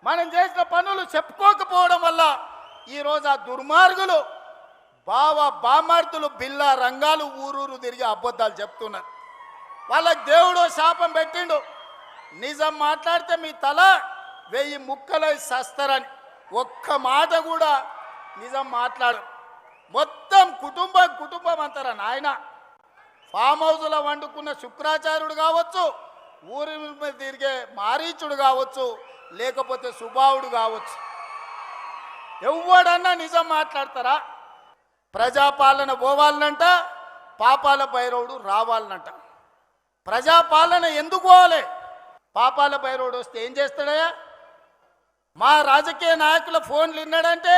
మనం చేసిన పనులు చెప్పుకోకపోవడం వల్ల ఈరోజు ఆ దుర్మార్గులు బామార్తులు బిల్లా రంగాలు ఊరూరు తిరిగి అబద్ధాలు చెప్తున్నారు. వాళ్ళకి దేవుడు శాపం పెట్టిండు, నిజం మాట్లాడితే మీ తల 1000 ముక్కలై సస్తారని. ఒక్క మాట కూడా నిజం మాట్లాడు. మొత్తం కుటుంబం అంటారా నాయన. ఫామ్ హౌస్లో వండుకున్న శుక్రాచార్యుడు కావచ్చు, ఊరి మీద తిరిగే మారీచుడు కావచ్చు, లేకపోతే సుబావుడు కావచ్చు, ఎవడన్నా నిజం మాట్లాడతారా? ప్రజాపాలన పోవాలనంట, పాపాల భైరవుడు రావాలనంట. ప్రజాపాలన ఎందుకు పోవాలి? పాపాల భైరవుడు వస్తే ఏం చేస్తాడయ్యా? మా రాజకీయ నాయకుల ఫోన్లు విన్నాడంటే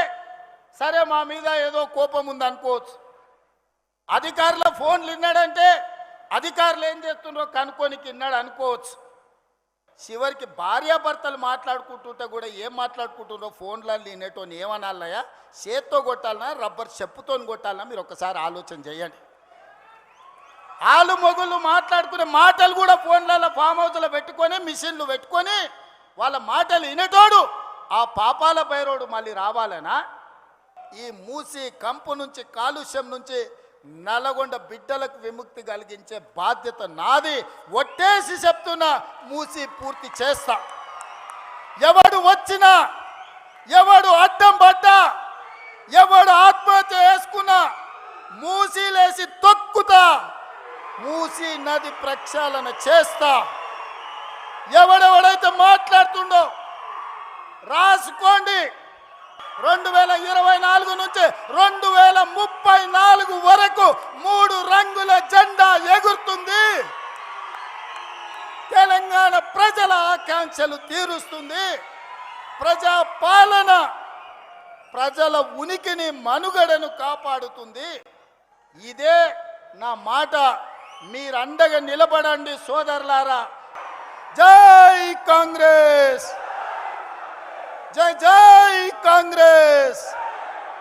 సరే మా మీద ఏదో కోపం ఉంది అనుకోవచ్చు. అధికారుల ఫోన్లు విన్నాడంటే అధికారులు ఏం చేస్తున్నారో కనుక్కోనికి విన్నాడు అనుకోవచ్చు. చివరికి భార్యాభర్తలు మాట్లాడుకుంటుంటే కూడా ఏం మాట్లాడుకుంటున్నారో ఫోన్లలో వినేటోని ఏమనాలయ్యా? చేత్తో కొట్టాలన్నా రబ్బర్ చెప్పుతో కొట్టాలన్నా మీరు ఒకసారి ఆలోచన చేయండి. ఆలు మొగుళ్ళు మాట్లాడుకునే మాటలు కూడా ఫోన్లలో ఫామ్ హౌస్లో పెట్టుకొని మిషన్లు పెట్టుకొని వాళ్ళ మాటలు వినేటోడు ఆ పాపాల భైరవుడు మళ్ళీ రావాలనా? ఈ మూసి కంపు నుంచి, కాలుష్యం నుంచి నల్గొండ బిడ్డలకు విముక్తి కలిగించే బాధ్యత నాది. ఒట్టేసి చెప్తున్నా, మూసి పూర్తి చేస్తా. ఎవడు వచ్చినా, ఎవడు అడ్డం పడ్డా, ఎవడు ఆత్మహత్య చేసుకున్నా మూసీలేసి తొక్కుతా, మూసి నది ప్రక్షాళన చేస్తా. ఎవడెవడైతే మాట్లాడుతుండో రాసుకోండి. 2024 నుంచి 2034 వరకు 3 రంగుల జెండా ఎగురుతుంది. తెలంగాణ ప్రజల ఆకాంక్షలు తీరుస్తుంది. ప్రజా పాలన ప్రజల ఉనికిని, మనుగడను కాపాడుతుంది. ఇదే నా మాట. మీరు అండగా నిలబడండి సోదరులారా. జై కాంగ్రెస్, జై జై కాంగ్రెస్.